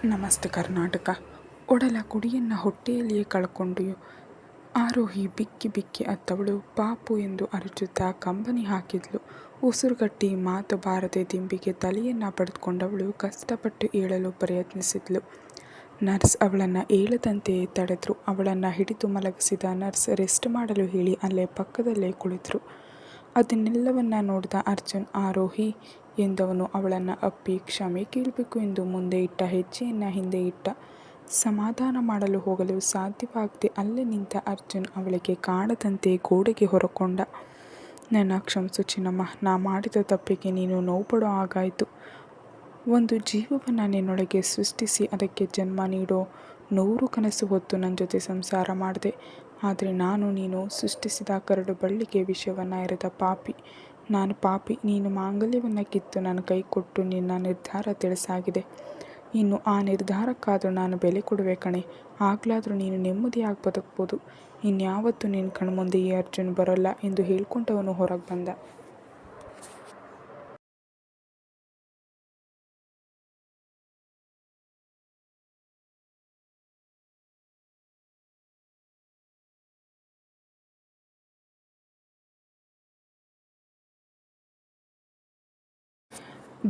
ನಮಸ್ತೆ ಕರ್ನಾಟಕ. ಒಡಲ ಕುಡಿಯನ್ನ ಹೊಟ್ಟೆಯಲ್ಲಿಯೇ ಕಳ್ಕೊಂಡು ಆರೋಹಿ ಬಿಕ್ಕಿ ಬಿಕ್ಕಿ ಅತ್ತವಳು ಪಾಪು ಎಂದು ಅರಚುತ್ತಾ ಕಂಬನಿ ಹಾಕಿದ್ಲು. ಉಸಿರುಗಟ್ಟಿ ಮಾತು ಬಾರದೆ ದಿಂಬಿಗೆ ತಲೆಯನ್ನ ಪಡೆದುಕೊಂಡವಳು ಕಷ್ಟಪಟ್ಟು ಏಳಲು ಪ್ರಯತ್ನಿಸಿದ್ಲು. ನರ್ಸ್ ಅವಳನ್ನು ಏಳದಂತೆ ತಡೆದ್ರು. ಅವಳನ್ನು ಹಿಡಿದು ಮಲಗಿಸಿದ ನರ್ಸ್ ರೆಸ್ಟ್ ಮಾಡಲು ಹೇಳಿ ಅಲ್ಲೇ ಪಕ್ಕದಲ್ಲೇ ಕುಳಿತರು. ಅದನ್ನೆಲ್ಲವನ್ನ ನೋಡಿದ ಅರ್ಜುನ್ ಆರೋಹಿ ಎಂದವನು ಅವಳನ್ನು ಅಪ್ಪಿ ಕ್ಷಮೆ ಕೇಳಬೇಕು ಎಂದು ಮುಂದೆ ಇಟ್ಟ ಹೆಜ್ಜೆಯನ್ನು ಹಿಂದೆ ಇಟ್ಟ. ಸಮಾಧಾನ ಮಾಡಲು ಹೋಗಲು ಸಾಧ್ಯವಾಗದೆ ಅಲ್ಲೇ ನಿಂತ ಅರ್ಜುನ್ ಅವಳಿಗೆ ಕಾಣದಂತೆ ಗೋಡೆಗೆ ಹೊರಕೊಂಡ. ನನ್ನ ಕ್ಷಮಿಸು ಚಿನ್ನಮ್ಮ, ನಾ ಮಾಡಿದ ತಪ್ಪಿಗೆ ನೀನು ನೋವುಪಡೋ ಹಾಗಾಯಿತು. ಒಂದು ಜೀವವನ್ನು ನಿನ್ನೊಳಗೆ ಸೃಷ್ಟಿಸಿ ಅದಕ್ಕೆ ಜನ್ಮ ನೀಡೋ 100 ಕನಸು ಹೊತ್ತು ನನ್ನ ಜೊತೆ ಸಂಸಾರ ಮಾಡಿದೆ. ಆದರೆ ನಾನು ನೀನು ಸೃಷ್ಟಿಸಿದ ಕರಡು ಬಳ್ಳಿಗೆ ವಿಷವನ್ನು ಎರೆದ ಪಾಪಿ. ನಾನು ಪಾಪಿ. ನೀನು ಮಾಂಗಲ್ಯವನ್ನು ಕಿತ್ತು ನನ್ನ ಕೈ ಕೊಟ್ಟು ನಿನ್ನ ನಿರ್ಧಾರ ತಿಳಿಸಾಗಿದೆ. ಇನ್ನು ಆ ನಿರ್ಧಾರಕ್ಕಾದರೂ ನಾನು ಬೆಲೆ ಕೊಡುವೆ ಕಣೆ. ಆಗಲಾದರೂ ನೀನು ನೆಮ್ಮದಿಯಾಗಿ ಬದುಕ್ಬೋದು. ಇನ್ಯಾವತ್ತೂ ನಿನ್ನ ಕಣ್ಮುಂದೆ ಈ ಅರ್ಜುನ್ ಬರೋಲ್ಲ ಎಂದು ಹೇಳ್ಕೊಂಡವನು ಹೊರಗೆ ಬಂದ.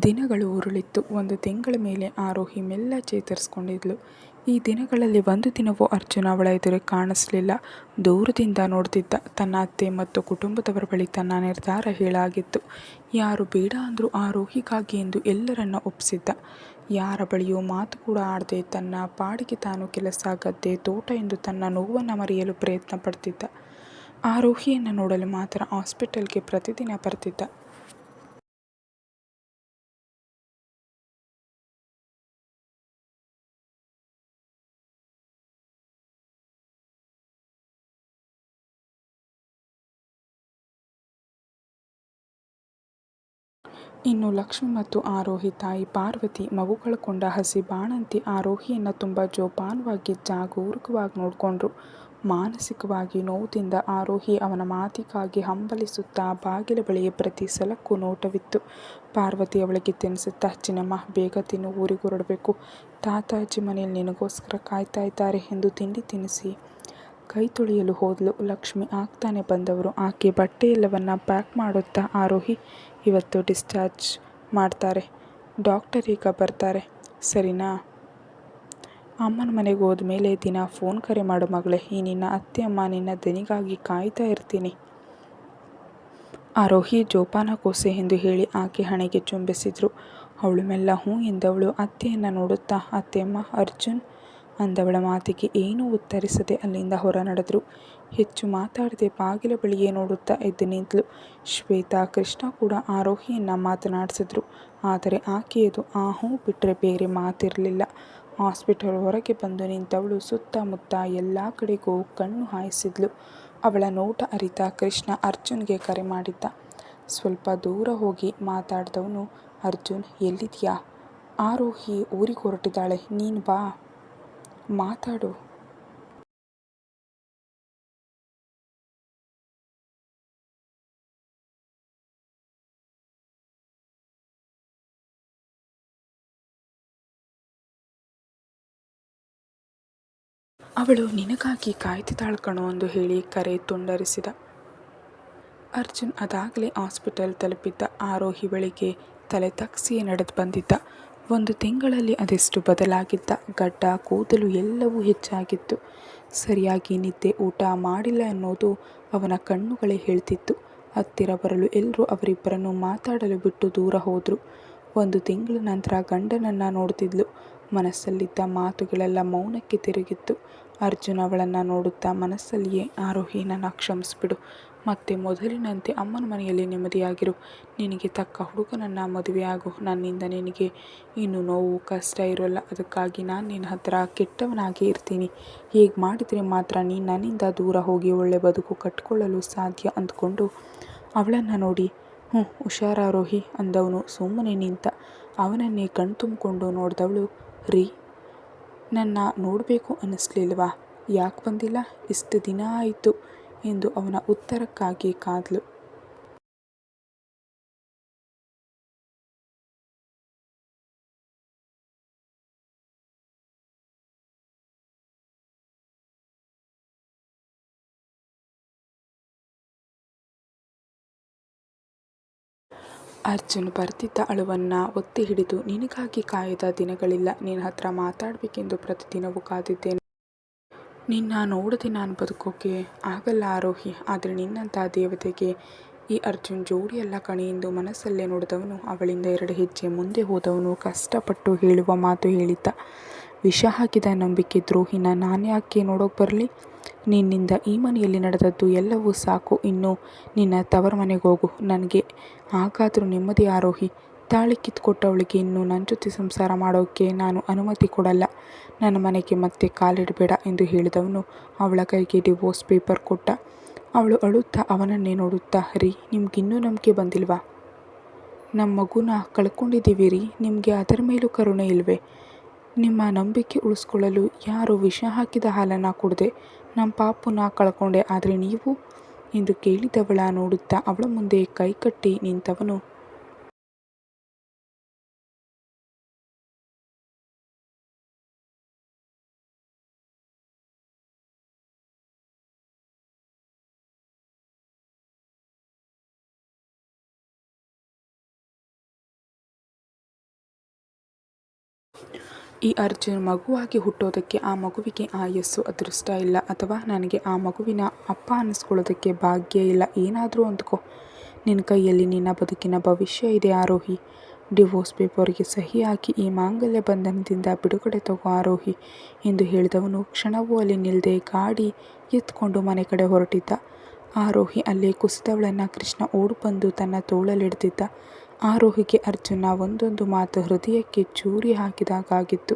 ದಿನಗಳು ಉರುಳಿತ್ತು. 1 ತಿಂಗಳ ಮೇಲೆ ಆರೋಹಿ ಮೆಲ್ಲ ಚೇತರಿಸ್ಕೊಂಡಿದ್ಲು. ಈ ದಿನಗಳಲ್ಲಿ ಒಂದು ದಿನವೂ ಅರ್ಜುನ ಅವಳ ಎದುರು ಕಾಣಿಸಲಿಲ್ಲ. ದೂರದಿಂದ ನೋಡ್ತಿದ್ದ. ತನ್ನ ಅತ್ತೆ ಮತ್ತು ಕುಟುಂಬದವರ ಬಳಿ ತನ್ನ ನಿರ್ಧಾರ ಹೇಳಾಗಿತ್ತು. ಯಾರು ಬೇಡ ಅಂದರೂ ಆರೋಹಿಗಾಗಿ ಎಂದು ಎಲ್ಲರನ್ನ ಒಪ್ಪಿಸಿದ್ದ. ಯಾರ ಬಳಿಯೂ ಮಾತು ಕೂಡ ಆಡದೆ ತನ್ನ ಪಾಡಿಗೆ ತಾನು ಕೆಲಸ, ಗದ್ದೆ, ತೋಟ ಎಂದು ತನ್ನ ನೋವನ್ನು ಮರೆಯಲು ಪ್ರಯತ್ನ ಪಡ್ತಿದ್ದ. ಆರೋಹಿಯನ್ನು ನೋಡಲು ಮಾತ್ರ ಹಾಸ್ಪಿಟಲ್ಗೆ ಪ್ರತಿದಿನ ಬರ್ತಿದ್ದ. ಇನ್ನು ಲಕ್ಷ್ಮಿ ಮತ್ತು ಆರೋಹಿ ತಾಯಿ ಪಾರ್ವತಿ ಮಗು ಕಳ್ಕೊಂಡ ಹಸಿ ಬಾಣಂತಿ ಆರೋಹಿಯನ್ನು ತುಂಬ ಜೋಪಾನವಾಗಿ ಜಾಗರೂಕವಾಗಿ ನೋಡಿಕೊಂಡ್ರು. ಮಾನಸಿಕವಾಗಿ ನೋವುದಿಂದ ಆರೋಹಿ ಅವನ ಮಾತಿಗಾಗಿ ಹಂಬಲಿಸುತ್ತಾ ಬಾಗಿಲ ಬಳಿಯೇ ಪ್ರತಿ ಸಲಕ್ಕೂ ನೋಟವಿತ್ತು. ಪಾರ್ವತಿ ಅವಳಿಗೆ ತಿನ್ನಿಸುತ್ತಾ, ಚಿನ್ನಮ್ಮ ಬೇಗ ತಿನ್ನು, ಊರಿಗೆ ಹೊರಡಬೇಕು. ತಾತ ಅಜ್ಜಿ ಮನೆಯಲ್ಲಿ ನಿನಗೋಸ್ಕರ ಕಾಯ್ತಾ ಇದ್ದಾರೆ ಎಂದು ತಿಂಡಿ ತಿನ್ನಿಸಿ ಕೈ ತೊಳೆಯಲು ಹೋದಳು. ಲಕ್ಷ್ಮಿ ಆಗ್ತಾನೆ ಬಂದವರು. ಆಕೆ ಬಟ್ಟೆಯೆಲ್ಲವನ್ನ ಪ್ಯಾಕ್ ಮಾಡುತ್ತಾ, ಆರೋಹಿ ಇವತ್ತು ಡಿಸ್ಚಾರ್ಜ್ ಮಾಡ್ತಾರೆ. ಡಾಕ್ಟರ್ ಈಗ ಬರ್ತಾರೆ, ಸರಿನಾ? ಅಮ್ಮನ ಮನೆಗೆ ಹೋದ್ಮೇಲೆ ದಿನ ಫೋನ್ ಕರೆ ಮಾಡು ಮಗಳೇ. ಈ ನಿನ್ನ ಅತ್ತೆ ಅಮ್ಮ ನಿನ್ನ ದನಿಗಾಗಿ ಕಾಯ್ತಾ ಇರ್ತೀನಿ. ಆರೋಹಿ ಜೋಪಾನ ಕೋಸೆ ಎಂದು ಹೇಳಿ ಆಕೆ ಹಣೆಗೆ ಚುಂಬಿಸಿದ್ರು. ಅವಳು ಮೆಲ್ಲ ಹ್ಞೂ ಎಂದವಳು ಅತ್ತೆಯನ್ನು ನೋಡುತ್ತಾ, ಅತ್ತೆಯಮ್ಮ ಅರ್ಜುನ್ ಅಂದವಳ ಮಾತಿಗೆ ಏನೂ ಉತ್ತರಿಸದೆ ಅಲ್ಲಿಂದ ಹೊರ ನಡೆದ್ರು. ಹೆಚ್ಚು ಮಾತಾಡದೆ ಬಾಗಿಲ ಬಳಿಯೇ ನೋಡುತ್ತಾ ಎದ್ದು ನಿಂತಳು. ಶ್ವೇತಾ, ಕೃಷ್ಣ ಕೂಡ ಆರೋಹಿಯನ್ನು ಮಾತನಾಡಿಸಿದ್ರು. ಆದರೆ ಆಕೆಯದು ಆ ಹ್ಞೂ ಬಿಟ್ಟರೆ ಬೇರೆ ಮಾತಿರಲಿಲ್ಲ. ಹಾಸ್ಪಿಟಲ್ ಹೊರಗೆ ಬಂದು ನಿಂತವಳು ಸುತ್ತಮುತ್ತ ಎಲ್ಲ ಕಡೆಗೂ ಕಣ್ಣು ಹಾಯಿಸಿದ್ಲು. ಅವಳ ನೋಟ ಅರಿತ ಕೃಷ್ಣ ಅರ್ಜುನ್ಗೆ ಕರೆ ಮಾಡಿದ್ದ. ಸ್ವಲ್ಪ ದೂರ ಹೋಗಿ ಮಾತಾಡಿದವನು, ಅರ್ಜುನ್ ಎಲ್ಲಿದೆಯಾ? ಆರೋಹಿ ಊರಿಗೆ ಹೊರಟಿದ್ದಾಳೆ, ನೀನು ಬಾ, ಮಾತಾಡು. ಅವಳು ನಿನಗಾಗಿ ಕಾಯ್ತಿದ್ದಾಳೆ ಕಣೋ ಎಂದು ಹೇಳಿ ಕರೆ ತುಂಡರಿಸಿದ. ಅರ್ಜುನ್ ಅದಾಗಲೇ ಹಾಸ್ಪಿಟಲ್ ತಲುಪಿದ್ದ. ಆರೋಹಿ ಬಳಿಗೆ ತಲೆ ತಗ್ಗಿಸಿಯೇ ನಡೆದು ಬಂದಿದ್ದ. 1 ತಿಂಗಳಲ್ಲಿ ಅದೆಷ್ಟು ಬದಲಾಗಿದ್ದ. ಗಡ್ಡ, ಕೂದಲು ಎಲ್ಲವೂ ಹೆಚ್ಚಾಗಿತ್ತು. ಸರಿಯಾಗಿ ನಿದ್ದೆ, ಊಟ ಮಾಡಿಲ್ಲ ಅನ್ನೋದು ಅವನ ಕಣ್ಣುಗಳೇ ಹೇಳ್ತಿತ್ತು. ಹತ್ತಿರ ಬರಲು ಎಲ್ಲರೂ ಅವರಿಬ್ಬರನ್ನು ಮಾತಾಡಲು ಬಿಟ್ಟು ದೂರ ಹೋದರು. 1 ತಿಂಗಳ ನಂತರ ಗಂಡನನ್ನು ನೋಡ್ತಿದ್ಲು. ಮನಸ್ಸಲ್ಲಿದ್ದ ಮಾತುಗಳೆಲ್ಲ ಮೌನಕ್ಕೆ ತಿರುಗಿತ್ತು. ಅರ್ಜುನ್ ಅವಳನ್ನು ನೋಡುತ್ತಾ ಮನಸ್ಸಲ್ಲಿಯೇ, ಆರೋಹಿ ನನ್ನ ಕ್ಷಮಿಸಿಬಿಡು. ಮತ್ತೆ ಮೊದಲಿನಂತೆ ಅಮ್ಮನ ಮನೆಯಲ್ಲಿ ನೆಮ್ಮದಿಯಾಗಿರು. ನಿನಗೆ ತಕ್ಕ ಹುಡುಗನನ್ನು ಮದುವೆಯಾಗು. ನನ್ನಿಂದ ನಿನಗೆ ಇನ್ನು ನೋವು, ಕಷ್ಟ ಇರೋಲ್ಲ. ಅದಕ್ಕಾಗಿ ನಾನು ನಿನ್ನ ಹತ್ರ ಕೆಟ್ಟವನಾಗಿ ಇರ್ತೀನಿ. ಹೀಗೆ ಮಾಡಿದರೆ ಮಾತ್ರ ನೀನು ನನ್ನಿಂದ ದೂರ ಹೋಗಿ ಒಳ್ಳೆ ಬದುಕು ಕಟ್ಟಿಕೊಳ್ಳಲು ಸಾಧ್ಯ ಅಂದ್ಕೊಂಡು ಅವಳನ್ನು ನೋಡಿ, ಹ್ಞೂ ಹುಷಾರಾರೋಹಿ ಅಂದವನು ಸುಮ್ಮನೆ ನಿಂತ. ಅವನನ್ನೇ ಕಣ್ತುಂಬಿಕೊಂಡು ನೋಡಿದವಳು, ರೀ, ನನ್ನ ನೋಡಬೇಕು ಅನ್ನಿಸ್ಲಿಲ್ವಾ? ಯಾಕೆ ಬಂದಿಲ್ಲ? ಇಷ್ಟು ದಿನ ಆಯಿತು ಎಂದು ಅವನ ಉತ್ತರಕ್ಕಾಗಿ ಕಾದ್ಲು. ಅರ್ಜುನ್ ಬರ್ತಿದ್ದ ಅಳುವನ್ನು ಒತ್ತಿ ಹಿಡಿದು, ನಿನಗಾಗಿ ಕಾಯದ ದಿನಗಳಿಲ್ಲ, ನಿನ್ನ ಹತ್ರ ಮಾತಾಡಬೇಕೆಂದು ಪ್ರತಿದಿನವೂ ಕಾದಿದ್ದೇನೆ. ನಿನ್ನ ನೋಡದೆ ನಾನು ಬದುಕೋಕೆ ಆಗಲ್ಲ ಆರೋಹಿ. ಆದರೆ ನಿನ್ನಂಥ ದೇವತೆಗೆ ಈ ಅರ್ಜುನ್ ಜೋಡಿಯಲ್ಲ ಕಣೆ ಎಂದು ಮನಸ್ಸಲ್ಲೇ ನುಡಿದವನು ಅವಳಿಂದ 2 ಹೆಜ್ಜೆ ಮುಂದೆ ಹೋದವನು ಕಷ್ಟಪಟ್ಟು ಹೇಳುವ ಮಾತು ಹೇಳಿದ್ದ. ವಿಷ ಹಾಕಿದ ನಂಬಿಕೆ ದ್ರೋಹಿನ ನಾನ್ಯಾಕೆ ನೋಡೋಕೆ ಬರಲಿ? ನಿನ್ನಿಂದ ಈ ಮನೆಯಲ್ಲಿ ನಡೆದದ್ದು ಎಲ್ಲವೂ ಸಾಕು. ಇನ್ನು ನಿನ್ನ ತವರು ಮನೆಗೆ ಹೋಗು. ನನಗೆ ಹಾಗಾದರೂ ನೆಮ್ಮದಿ ಆರೋಹಿ. ತಾಳಿ ಕಿತ್ಕೊಟ್ಟವಳಿಗೆ ಇನ್ನು ನನ್ನ ಜೊತೆ ಸಂಸಾರ ಮಾಡೋಕ್ಕೆ ನಾನು ಅನುಮತಿ ಕೊಡಲ್ಲ. ನನ್ನ ಮನೆಗೆ ಮತ್ತೆ ಕಾಲಿಡಬೇಡ ಎಂದು ಹೇಳಿದವನು ಅವಳ ಕೈಗೆ ಡಿವೋರ್ಸ್ ಪೇಪರ್ ಕೊಟ್ಟ. ಅವಳು ಅಳುತ್ತಾ ಅವನನ್ನೇ ನೋಡುತ್ತಾ, ರೀ, ನಿಮ್ಗಿನ್ನೂ ನಂಬಿಕೆ ಬಂದಿಲ್ವಾ? ನಮ್ಮ ಮಗುನ ಕಳ್ಕೊಂಡಿದ್ದೀವಿ ರೀ, ನಿಮಗೆ ಅದರ ಮೇಲೂ ಕರುಣೆ ಇಲ್ವೇ? ನಿಮ್ಮ ನಂಬಿಕೆ ಉಳಿಸ್ಕೊಳ್ಳಲು ಯಾರೋ ವಿಷ ಹಾಕಿದ ಹಾಲನ್ನು ಕುಡಿದೆ ನಮ್ಮ ಪಾಪುನ ಕಳ್ಕೊಂಡೆ, ಆದರೆ ನೀವು ಎಂದು ಕೇಳಿದವಳ ನೋಡುತ್ತಾ ಅವಳ ಮುಂದೆ ಕೈಕಟ್ಟಿ ನಿಂತವನು, ಈ ಅರ್ಜುನ್ ಮಗುವಾಗಿ ಹುಟ್ಟೋದಕ್ಕೆ ಆ ಮಗುವಿಗೆ ಆಯಸ್ಸು ಅದೃಷ್ಟ ಇಲ್ಲ, ಅಥವಾ ನನಗೆ ಆ ಮಗುವಿನ ಅಪ್ಪ ಅನ್ನಿಸ್ಕೊಳ್ಳೋದಕ್ಕೆ ಭಾಗ್ಯ ಇಲ್ಲ. ಏನಾದರೂ ಅಂದ್ಕೋ, ನಿನ್ನ ಕೈಯಲ್ಲಿ ನಿನ್ನ ಬದುಕಿನ ಭವಿಷ್ಯ ಇದೆ ಆರೋಹಿ. ಡಿವೋರ್ಸ್ ಪೇಪರ್ಗೆ ಸಹಿ ಹಾಕಿ ಈ ಮಾಂಗಲ್ಯ ಬಂಧನದಿಂದ ಬಿಡುಗಡೆ ತಗೋ ಆರೋಹಿ ಎಂದು ಹೇಳಿದವನು ಕ್ಷಣವೂ ಅಲ್ಲಿ ನಿಲ್ಲದೆ ಗಾಡಿ ಎತ್ಕೊಂಡು ಮನೆ ಕಡೆ ಹೊರಟಿದ್ದ. ಆರೋಹಿ ಅಲ್ಲೇ ಕುಸಿದವಳನ್ನು ಕೃಷ್ಣ ಓಡು ಬಂದು ತನ್ನ ತೋಳಲ್ಲಿಡ್ತಿದ್ದ. ಆರೋಹಿಗೆ ಅರ್ಜುನ ಒಂದೊಂದು ಮಾತು ಹೃದಯಕ್ಕೆ ಚೂರಿ ಹಾಕಿದಾಗಿತ್ತು.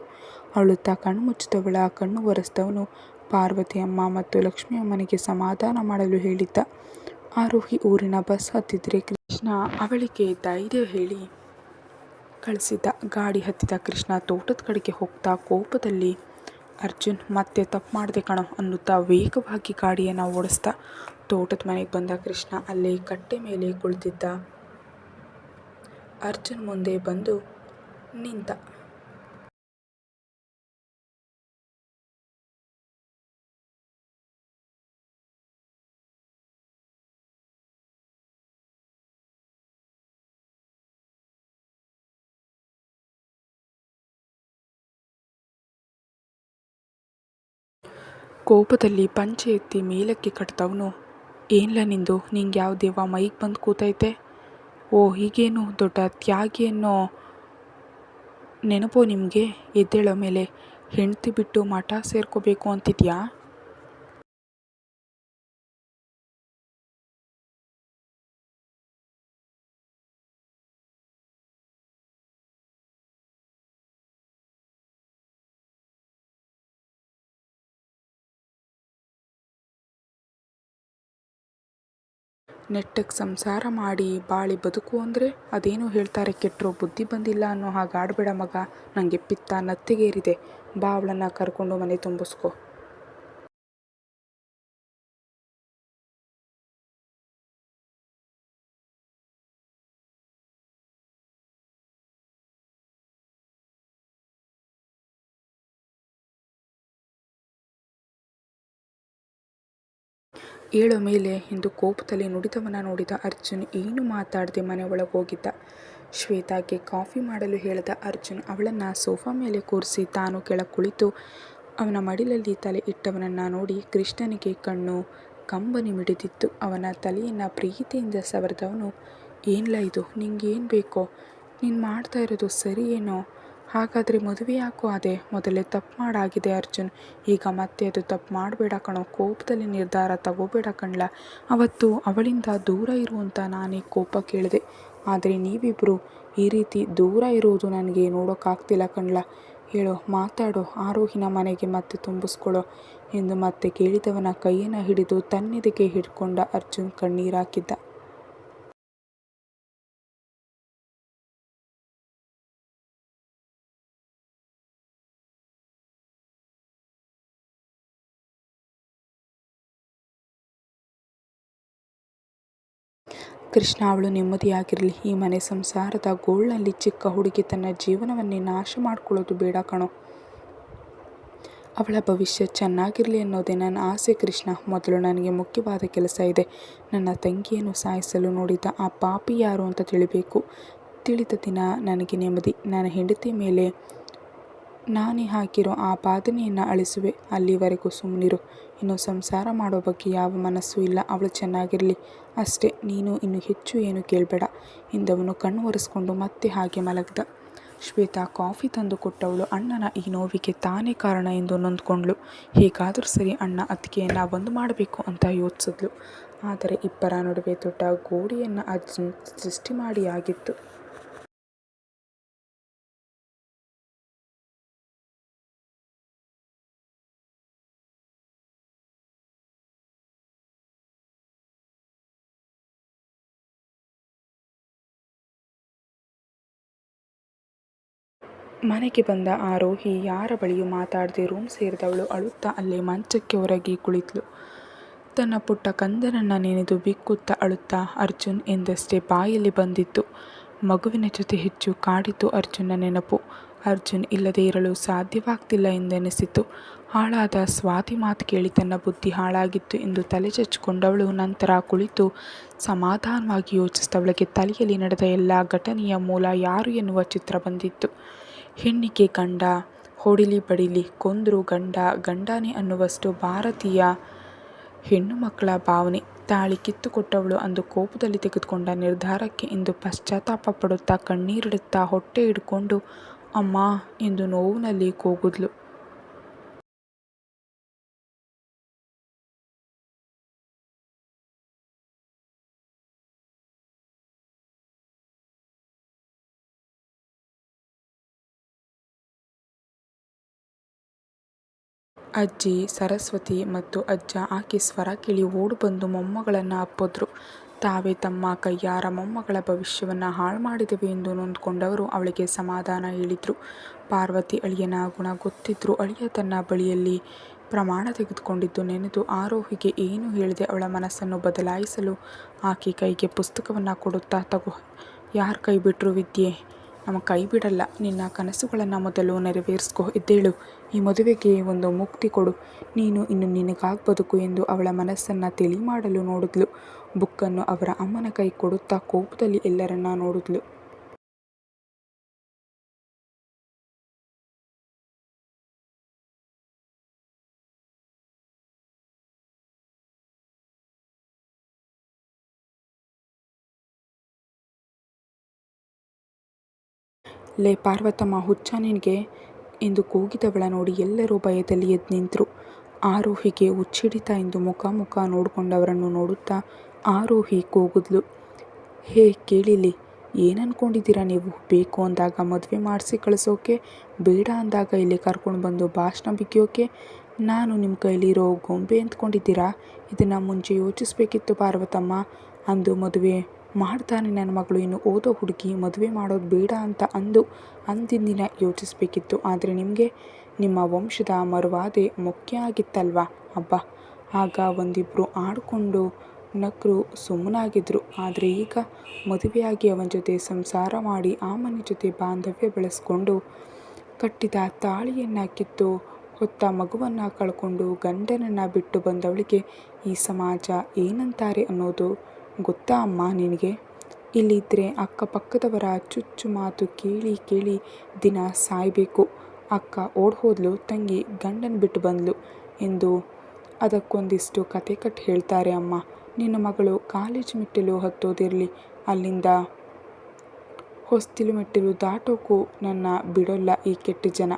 ಅಳುತ್ತಾ ಕಣ್ಮುಚ್ಚಿದವಳ ಕಣ್ಣು ಒರೆಸಿದವನು ಪಾರ್ವತಿ ಅಮ್ಮ ಮತ್ತು ಲಕ್ಷ್ಮಿ ಅಮ್ಮನಿಗೆ ಸಮಾಧಾನ ಮಾಡಲು ಹೇಳಿದ್ದ. ಆರೋಹಿ ಊರಿನ ಬಸ್ ಹತ್ತಿದ್ರೆ ಕೃಷ್ಣ ಅವಳಿಗೆ ಧೈರ್ಯ ಹೇಳಿ ಕಳಿಸಿದ್ದ. ಗಾಡಿ ಹತ್ತಿದ ಕೃಷ್ಣ ತೋಟದ ಕಡೆಗೆ ಹೋಗ್ತಾ ಕೋಪದಲ್ಲಿ, ಅರ್ಜುನ್ ಮತ್ತೆ ತಪ್ಪು ಮಾಡಿದೆ ಕಣೋ ಅನ್ನುತ್ತಾ ವೇಗವಾಗಿ ಗಾಡಿಯನ್ನು ಓಡಿಸ್ದ. ತೋಟದ ಮನೆಗೆ ಬಂದ ಕೃಷ್ಣ ಅಲ್ಲೇ ಕಟ್ಟೆ ಮೇಲೆ ಕುಳಿತಿದ್ದ ಅರ್ಜುನ್ ಮುಂದೆ ಬಂದು ನಿಂತ. ಕೋಪದಲ್ಲಿ ಪಂಚೆ ಎತ್ತಿ ಮೇಲಕ್ಕೆ ಕಟ್ತವನು, ಏನ್ಲ ನಿಂದು, ನಿಂಗೆ ಯಾವ ದೇವ ಮೈಗೆ ಬಂದು ಕೂತೈತೆ? ಓ, ಹೀಗೇನು ದೊಡ್ಡ ತ್ಯಾಗಿ ಅನ್ನೋ ನೆನಪೋ ನಿಮಗೆ? ಎದ್ದೇಳೋ ಮೇಲೆ, ಹೆಂಡ್ತಿ ಬಿಟ್ಟು ಮಠ ಸೇರ್ಕೋಬೇಕು ಅಂತಿದ್ಯಾ? ನೆಟ್ಟಗೆ ಸಂಸಾರ ಮಾಡಿ ಬಾಳಿ ಬದುಕು ಅಂದರೆ ಅದೇನೋ ಹೇಳ್ತಾರೆ, ಕೆಟ್ಟರೋ ಬುದ್ಧಿ ಬಂದಿಲ್ಲ ಅನ್ನೋ ಹಾಗೆ ಆಡಬೇಡ ಮಗ. ನನಗೆ ಪಿತ್ತ ನತ್ತಿಗೇರಿದೆ. ಬಾ, ಅವಳನ್ನು ಕರ್ಕೊಂಡು ಮನೆ ತುಂಬಿಸ್ಕೊ. ಏಳೋ ಮೇಲೆ ಎಂದು ಕೋಪದಲ್ಲಿ ನುಡಿದವನ ನೋಡಿದ ಅರ್ಜುನ್ ಏನು ಮಾತಾಡದೆ ಮನೆ ಒಳಗೆ ಹೋಗಿದ್ದ. ಶ್ವೇತಾಗೆ ಕಾಫಿ ಮಾಡಲು ಹೇಳಿದ ಅರ್ಜುನ್ ಅವಳನ್ನು ಸೋಫಾ ಮೇಲೆ ಕೂರಿಸಿ ತಾನು ಕೆಳಗೆ ಕುಳಿತು ಅವನ ಮಡಿಲಲ್ಲಿ ತಲೆ ಇಟ್ಟವನನ್ನು ನೋಡಿ ಕೃಷ್ಣನಿಗೆ ಕಣ್ಣು ಕಂಬನಿ ಮಿಡಿದಿತ್ತು. ಅವನ ತಲೆಯನ್ನು ಪ್ರೀತಿಯಿಂದ ಸವರಿದವನು, ಏನ್ಲ ಇದು, ನಿಂಗೇನು ಬೇಕೋ? ನೀನು ಮಾಡ್ತಾ ಇರೋದು ಸರಿ ಏನೋ? ಹಾಗಾದರೆ ಮದುವೆ ಯಾಕೋ ಆದೆ? ಮೊದಲೇ ತಪ್ಪು ಮಾಡಾಗಿದೆ ಅರ್ಜುನ್. ಈಗ ಮತ್ತೆ ಅದು ತಪ್ಪು ಮಾಡಬೇಡ ಕಣೋ. ಕೋಪದಲ್ಲಿ ನಿರ್ಧಾರ ತಗೋಬೇಡ ಕಣ್ಲ. ಅವತ್ತು ಅವಳಿಂದ ದೂರ ಇರುವಂತ ನಾನೇ ಕೋಪ ಕೇಳಿದೆ, ಆದರೆ ನೀವಿಬ್ಬರು ಈ ರೀತಿ ದೂರ ಇರುವುದು ನನಗೆ ನೋಡೋಕ್ಕಾಗ್ತಿಲ್ಲ ಕಣ್ಲ. ಹೇಳೋ, ಮಾತಾಡೋ, ಆರೋಹಿನ ಮನೆಗೆ ಮತ್ತೆ ತುಂಬಿಸ್ಕೊಳ್ಳೋ ಎಂದು ಮತ್ತೆ ಕೇಳಿದವನ ಕೈಯನ್ನು ಹಿಡಿದು ತನ್ನೆದೆಗೆ ಹಿಡ್ಕೊಂಡ ಅರ್ಜುನ್ ಕಣ್ಣೀರಾಕಿದ್ದ. ಕೃಷ್ಣ ಅವಳು ನೆಮ್ಮದಿಯಾಗಿರಲಿ. ಈ ಮನೆ ಸಂಸಾರದ ಗೋಳ್ನಲ್ಲಿ ಚಿಕ್ಕ ಹುಡುಗಿ ತನ್ನ ಜೀವನವನ್ನೇ ನಾಶ ಮಾಡ್ಕೊಳ್ಳೋದು ಬೇಡ ಕಣೋ. ಅವಳ ಭವಿಷ್ಯ ಚೆನ್ನಾಗಿರಲಿ ಅನ್ನೋದೇ ನನ್ನ ಆಸೆ ಕೃಷ್ಣ. ಮೊದಲು ನನಗೆ ಮುಖ್ಯವಾದ ಕೆಲಸ ಇದೆ. ನನ್ನ ತಂಗಿಯನ್ನು ಸಾಯಿಸಲು ನೋಡಿದ ಆ ಪಾಪಿ ಯಾರು ಅಂತ ತಿಳಿಬೇಕು. ತಿಳಿದ ದಿನ ನನಗೆ ನೆಮ್ಮದಿ. ನನ್ನ ಹೆಂಡತಿ ಮೇಲೆ ನಾನೇ ಹಾಕಿರೋ ಆ ಬಾಧನೆಯನ್ನು ಅಳಿಸುವೆ. ಅಲ್ಲಿವರೆಗೂ ಸುಮ್ಮನಿರು. ಇನ್ನು ಸಂಸಾರ ಮಾಡೋ ಬಗ್ಗೆ ಯಾವ ಮನಸ್ಸೂ ಇಲ್ಲ. ಅವಳು ಚೆನ್ನಾಗಿರಲಿ ಅಷ್ಟೇ. ನೀನು ಇನ್ನು ಹೆಚ್ಚು ಏನು ಕೇಳಬೇಡ ಎಂದವನು ಕಣ್ಣು ಒರೆಸ್ಕೊಂಡು ಮತ್ತೆ ಹಾಗೆ ಮಲಗಿದ. ಶ್ವೇತಾ ಕಾಫಿ ತಂದು ಕೊಟ್ಟವಳು ಅಣ್ಣನ ಈ ನೋವಿಗೆ ತಾನೇ ಕಾರಣ ಎಂದು ನೊಂದ್ಕೊಂಡ್ಳು. ಹೇಗಾದರೂ ಸರಿ ಅಣ್ಣ ಅತ್ತಿಗೆಯನ್ನು ಒಂದು ಮಾಡಬೇಕು ಅಂತ ಯೋಚಿಸಿದ್ಲು. ಆದರೆ ಇಬ್ಬರ ನಡುವೆ ದೊಡ್ಡ ಗೋಡೆಯನ್ನು ಅರ್ಜುನ್ ಸೃಷ್ಟಿ ಮಾಡಿ ಆಗಿತ್ತು. ಮನೆಗೆ ಬಂದ ಆರೋಹಿ ಯಾರ ಬಳಿಯೂ ಮಾತಾಡದೆ ರೂಮ್ ಸೇರಿದವಳು ಅಳುತ್ತಾ ಅಲ್ಲೇ ಮಂಚಕ್ಕೆ ಹೊರಗೆ ಕುಳಿತಳು. ತನ್ನ ಪುಟ್ಟ ಕಂದನನ್ನು ನೆನೆದು ಬಿಕ್ಕುತ್ತಾ ಅಳುತ್ತಾ ಅರ್ಜುನ್ ಎಂದಷ್ಟೇ ಬಾಯಲ್ಲಿ ಬಂದಿತ್ತು. ಮಗುವಿನ ಜೊತೆ ಹೆಚ್ಚು ಕಾಡಿತು ಅರ್ಜುನ್ನ ನೆನಪು. ಅರ್ಜುನ್ ಇಲ್ಲದೇ ಇರಲು ಸಾಧ್ಯವಾಗ್ತಿಲ್ಲ ಎಂದೆನಿಸಿತು. ಹಾಳಾದ ಸ್ವಾತಿ ಮಾತು ಕೇಳಿ ತನ್ನ ಬುದ್ಧಿ ಹಾಳಾಗಿತ್ತು ಎಂದು ತಲೆ ಚಚ್ಚಿಕೊಂಡವಳು ನಂತರ ಕುಳಿತು ಸಮಾಧಾನವಾಗಿ ಯೋಚಿಸಿದವಳಿಗೆ ತಲೆಯಲ್ಲಿ ನಡೆದ ಎಲ್ಲ ಘಟನೆಯ ಮೂಲ ಯಾರು ಎನ್ನುವ ಚಿತ್ರ ಬಂದಿತ್ತು. ಹೆಣ್ಣಿಗೆ ಗಂಡ ಹೊಡಿಲಿ ಬಡಿಲಿ ಕೊಂದ್ರು ಗಂಡನೇ ಅನ್ನುವಷ್ಟು ಭಾರತೀಯ ಹೆಣ್ಣು ಮಕ್ಕಳ ಭಾವನೆ. ತಾಳಿ ಕಿತ್ತುಕೊಟ್ಟವಳು ಅಂದು ಕೋಪದಲ್ಲಿ ತೆಗೆದುಕೊಂಡ ನಿರ್ಧಾರಕ್ಕೆ ಇಂದು ಪಶ್ಚಾತ್ತಾಪ ಪಡುತ್ತಾ ಕಣ್ಣೀರಿಡುತ್ತಾ ಹೊಟ್ಟೆ ಹಿಡ್ಕೊಂಡು ಅಮ್ಮ ಎಂದು ನೋವಿನಲ್ಲಿ ಕೂಗಿದ್ಲು. ಅಜ್ಜಿ ಸರಸ್ವತಿ ಮತ್ತು ಅಜ್ಜ ಆಕೆ ಸ್ವರ ಕೇಳಿ ಓಡು ಬಂದು ಮೊಮ್ಮಗಳನ್ನು ಅಪ್ಪಿದ್ರು. ತಾವೇ ತಮ್ಮ ಕೈಯಾರ ಮೊಮ್ಮಗಳ ಭವಿಷ್ಯವನ್ನು ಹಾಳು ಮಾಡಿದೆವು ಎಂದು ನೊಂದ್ಕೊಂಡವರು ಅವಳಿಗೆ ಸಮಾಧಾನ ಹೇಳಿದ್ರು. ಪಾರ್ವತಿ ಅಳಿಯನ ಗುಣ ಗೊತ್ತಿದ್ರು. ಅಳಿಯ ತನ್ನ ಬಳಿಯಲ್ಲಿ ಪ್ರಮಾಣ ತೆಗೆದುಕೊಂಡಿದ್ದು ನೆನೆದು ಆರೋಹಿಗೆ ಏನು ಹೇಳದೆ ಅವಳ ಮನಸ್ಸನ್ನು ಬದಲಾಯಿಸಲು ಆಕೆ ಕೈಗೆ ಪುಸ್ತಕವನ್ನು ಕೊಡುತ್ತಾ ತಗೋ, ಯಾರು ಕೈ ಬಿಟ್ಟರು ವಿದ್ಯೆ, ನಮ್ಮ ಕೈ ಬಿಡಲ್ಲ. ನಿನ್ನ ಕನಸುಗಳನ್ನು ಮೊದಲು ನೆರವೇರಿಸ್ಕೊ, ಎದ್ದೇಳು, ಈ ಮದುವೆಗೆ ಒಂದು ಮುಕ್ತಿ ಕೊಡು, ನೀನು ಇನ್ನು ನಿನಗಾಗಿ ಬದುಕು ಎಂದು ಅವಳ ಮನಸ್ಸನ್ನು ತಿಳಿ ಮಾಡಲು ನೋಡಿದ್ಲು. ಬುಕ್ಕನ್ನು ಅವರ ಅಮ್ಮನ ಕೈ ಕೊಡುತ್ತಾ ಕೋಪದಲ್ಲಿ ಎಲ್ಲರನ್ನ ನೋಡಿದ್ಲು. ಲೇ ಪಾರ್ವತಮ್ಮ, ಹುಚ್ಚ ನಿನಗೆ ಎಂದು ಕೂಗಿದವಳ ನೋಡಿ ಎಲ್ಲರೂ ಭಯದಲ್ಲಿ ಎದ್ದು ನಿಂತರು. ಆರೋಹಿಗೆ ಹುಚ್ಚಿಡಿತಾ ಎಂದು ಮುಖ ನೋಡಿಕೊಂಡವರನ್ನು ನೋಡುತ್ತಾ ಆರೋಹಿ ಕೂಗಿದ್ಲು, ಹೇ ಕೇಳಿಲಿ, ಏನನ್ಕೊಂಡಿದ್ದೀರಾ ನೀವು? ಬೇಕು ಅಂದಾಗ ಮದುವೆ ಮಾಡಿಸಿ ಕಳಿಸೋಕೆ, ಬೇಡ ಅಂದಾಗ ಇಲ್ಲಿ ಕರ್ಕೊಂಡು ಬಂದು ಭಾಷಣ ಬಿಗಿಯೋಕೆ ನಾನು ನಿಮ್ಮ ಕೈಲಿರೋ ಗೊಂಬೆ ಅಂದ್ಕೊಂಡಿದ್ದೀರಾ? ಇದನ್ನು ಮುಂಚೆ ಯೋಚಿಸ್ಬೇಕಿತ್ತು ಪಾರ್ವತಮ್ಮ. ಅಂದು ಮದುವೆ ಮಾಡ್ತಾನೆ ನನ್ನ ಮಗಳು, ಇನ್ನು ಓದೋ ಹುಡುಗಿ, ಮದುವೆ ಮಾಡೋದು ಬೇಡ ಅಂತ ಅಂದಿನ ಯೋಚಿಸ್ಬೇಕಿತ್ತು. ಆದರೆ ನಿಮಗೆ ನಿಮ್ಮ ವಂಶದ ಮರುವಾದೆ ಮುಖ್ಯ ಆಗಿತ್ತಲ್ವಾ? ಅಬ್ಬಾ, ಆಗ ಒಂದಿಬ್ಬರು ಆಡಿಕೊಂಡು ನಕ್ಕರು, ಸುಮ್ಮನಾಗಿದ್ರು. ಆದರೆ ಈಗ ಮದುವೆಯಾಗಿ ಅವನ ಜೊತೆ ಸಂಸಾರ ಮಾಡಿ ಆ ಮನೆ ಜೊತೆ ಬಾಂಧವ್ಯ ಬೆಳೆಸ್ಕೊಂಡು ಕಟ್ಟಿದ ತಾಳಿಯನ್ನು ಕಿತ್ತು ಹೊತ್ತ ಮಗುವನ್ನು ಕಳ್ಕೊಂಡು ಗಂಡನನ್ನು ಬಿಟ್ಟು ಬಂದವಳಿಗೆ ಈ ಸಮಾಜ ಏನಂತಾರೆ ಅನ್ನೋದು ಗೊತ್ತಾ ಅಮ್ಮ ನಿನಗೆ? ಇಲ್ಲಿದ್ದರೆ ಅಕ್ಕಪಕ್ಕದವರ ಚುಚ್ಚು ಮಾತು ಕೇಳಿ ದಿನ ಸಾಯಬೇಕು. ಅಕ್ಕ ಓಡ್ಹೋದ್ಲು, ತಂಗಿ ಗಂಡನ ಬಿಟ್ಟು ಬಂದ್ಲು ಎಂದು ಅದಕ್ಕೊಂದಿಷ್ಟು ಕತೆ ಕಟ್ಟಿ ಹೇಳ್ತಾರೆ ಅಮ್ಮ. ನಿನ್ನ ಮಗಳು ಕಾಲೇಜು ಮೆಟ್ಟಿಲು ಹತ್ತೋದಿರಲಿ, ಅಲ್ಲಿಂದ ಹೊಸ್ತಿಲು ಮೆಟ್ಟಿಲು ದಾಟೋಕ್ಕೂ ನನ್ನ ಬಿಡೋಲ್ಲ ಈ ಕೆಟ್ಟ ಜನ.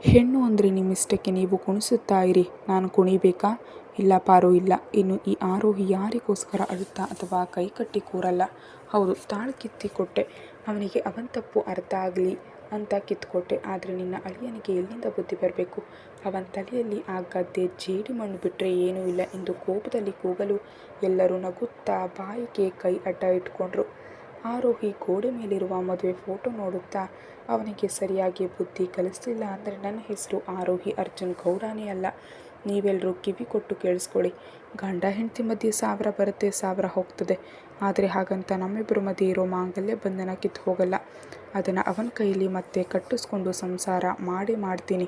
ಹೆಣ್ಣು ಅಂದರೆ ನಿಮ್ಮಿಷ್ಟಕ್ಕೆ ನೀವು ಕುಣಿಸುತ್ತಾ ಇರಿ, ನಾನು ಕುಣಿಬೇಕಾ? ಇಲ್ಲ ಪಾರು, ಇಲ್ಲ. ಇನ್ನು ಈ ಆರೋಹಿ ಯಾರಿಗೋಸ್ಕರ ಅಳುತ್ತಾ ಅಥವಾ ಕೈಕಟ್ಟಿ ಕೂರಲ್ಲ. ಹೌದು, ತಾಳು ಕಿತ್ತಿಕೊಟ್ಟೆ, ಅವನಿಗೆ ಅವನ ತಪ್ಪು ಅರ್ಥ ಆಗಲಿ ಅಂತ ಕಿತ್ತುಕೊಟ್ಟೆ. ಆದರೆ ನಿನ್ನ ಅಳಿಯನಿಗೆ ಎಲ್ಲಿಂದ ಬುದ್ಧಿ ಬರಬೇಕು? ಅವನ ತಲೆಯಲ್ಲಿ ಆ ಗದ್ದೆ ಜೇಡಿ ಮಣ್ಣು ಬಿಟ್ಟರೆ ಏನೂ ಇಲ್ಲ ಎಂದು ಕೋಪದಲ್ಲಿ ಕೂಗಲು ಎಲ್ಲರೂ ನಗುತ್ತಾ ಬಾಯಿಗೆ ಕೈ ಅಡ್ಡ ಇಟ್ಕೊಂಡ್ರು. ಆರೋಹಿ ಗೋಡೆ ಮೇಲಿರುವ ಮದುವೆ ಫೋಟೋ ನೋಡುತ್ತಾ, ಅವನಿಗೆ ಸರಿಯಾಗಿ ಬುದ್ಧಿ ಕಲಿಸಲಿಲ್ಲ ಅಂದರೆ ನನ್ನ ಹೆಸರು ಆರೋಹಿ ಅರ್ಜುನ್ ಗೌಡನೇ ಅಲ್ಲ. ನೀವೆಲ್ಲರೂ ಕಿವಿ ಕೊಟ್ಟು ಕೇಳಿಸ್ಕೊಳ್ಳಿ. ಗಂಡ ಹೆಂಡತಿ ಮಧ್ಯೆ 1000 ಬರುತ್ತೆ, 1000 ಹೋಗ್ತದೆ. ಆದರೆ ಹಾಗಂತ ನಮ್ಮಿಬ್ಬರ ಮಧ್ಯೆ ಇರೋ ಮಾಂಗಲ್ಯ ಬಂಧನ ಕಿತ್ತು ಹೋಗಲ್ಲ. ಅದನ್ನು ಅವನ ಕೈಯಲ್ಲಿ ಮತ್ತೆ ಕಟ್ಟಿಸ್ಕೊಂಡು ಸಂಸಾರ ಮಾಡ್ತೀನಿ.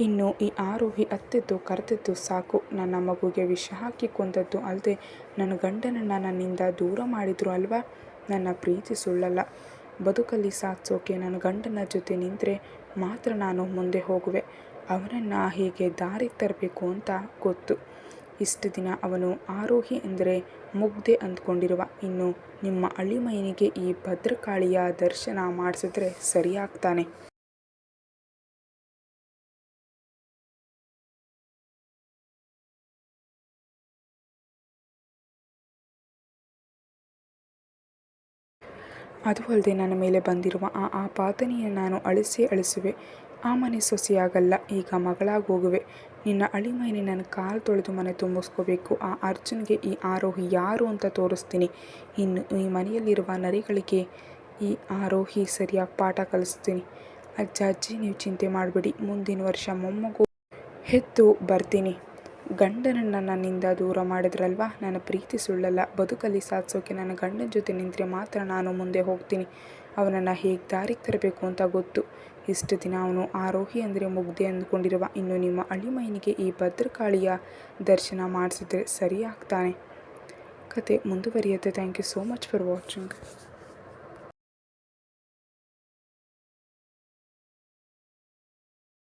ಇನ್ನು ಈ ಆರೋಹಿ ಅತ್ತಿದ್ದು ಕರೆದಿದ್ದು ಸಾಕು. ನನ್ನ ಮಗುಗೆ ವಿಷ ಹಾಕಿ ಕೊಂದದ್ದು ಅಲ್ಲದೆ ನನ್ನ ಗಂಡನನ್ನು ನನ್ನಿಂದ ದೂರ ಮಾಡಿದ್ರು ಅಲ್ವಾ. ನನ್ನ ಪ್ರೀತಿ ಸುಳ್ಳಲ್ಲ. ಬದುಕಲ್ಲಿ ಸಾಧಿಸೋಕೆ ನನ್ನ ಗಂಡನ ಜೊತೆ ನಿಂತರೆ ಮಾತ್ರ ನಾನು ಮುಂದೆ ಹೋಗುವೆ. ಅವನನ್ನು ಹೇಗೆ ದಾರಿಗೆ ತರಬೇಕು ಅಂತ ಗೊತ್ತು. ಇಷ್ಟು ದಿನ ಅವನು ಆರೋಹಿ ಅಂದರೆ ಮುಗ್ಧೆ ಅಂದ್ಕೊಂಡಿರುವ. ಇನ್ನು ನಿಮ್ಮ ಅಳಿಮೈನಿಗೆ ಈ ಭದ್ರಕಾಳಿಯ ದರ್ಶನ ಮಾಡಿಸಿದ್ರೆ ಸರಿಯಾಗ್ತಾನೆ. ಅದು ಅಲ್ಲದೆ ನನ್ನ ಮೇಲೆ ಬಂದಿರುವ ಆ ಆಪಾದನೆಯನ್ನು ನಾನು ಅಳಿಸುವೆ. ಆ ಮನೆ ಸೊಸೆಯಾಗಲ್ಲ, ಈಗ ಮಗಳಾಗೋಗುವೆ. ನಿನ್ನ ಅಳಿಮೈನೆ ನನ್ನ ಕಾಲು ತೊಳೆದು ಮನೆ ತುಂಬಿಸ್ಕೋಬೇಕು. ಆ ಅರ್ಜುನ್ಗೆ ಈ ಆರೋಹಿ ಯಾರು ಅಂತ ತೋರಿಸ್ತೀನಿ. ಇನ್ನು ಈ ಮನೆಯಲ್ಲಿರುವ ನರಿಗಳಿಗೆ ಈ ಆರೋಹಿ ಸರಿಯಾಗಿ ಪಾಠ ಕಲಿಸ್ತೀನಿ. ಅಜ್ಜಿ ನೀವು ಚಿಂತೆ ಮಾಡಬೇಡಿ. ಮುಂದಿನ ವರ್ಷ ಮೊಮ್ಮಗು ಹೆತ್ತು ಬರ್ತೀನಿ. ಗಂಡನನ್ನು ನನ್ನಿಂದ ದೂರ ಮಾಡಿದ್ರಲ್ವಾ. ನನ್ನ ಪ್ರೀತಿ ಸುಳ್ಳಲ್ಲ. ಬದುಕಲ್ಲಿ ಸಾಧಿಸೋಕೆ ನನ್ನ ಗಂಡನ ಜೊತೆ ನಿಂತರೆ ಮಾತ್ರ ನಾನು ಮುಂದೆ ಹೋಗ್ತೀನಿ. ಅವನನ್ನು ಹೇಗೆ ದಾರಿಗೆ ತರಬೇಕು ಅಂತ ಗೊತ್ತು. ಇಷ್ಟು ದಿನ ಅವನು ಆರೋಹಿ ಅಂದರೆ ಮುಗ್ಧೆ ಅಂದ್ಕೊಂಡಿರುವ. ಇನ್ನು ನಿಮ್ಮ ಅಳಿಮೈನಿಗೆ ಈ ಭದ್ರಕಾಳಿಯ ದರ್ಶನ ಮಾಡಿಸಿದ್ರೆ ಸರಿಯಾಗ್ತಾನೆ. ಕತೆ ಮುಂದುವರಿಯುತ್ತೆ. Thank you so much for watching.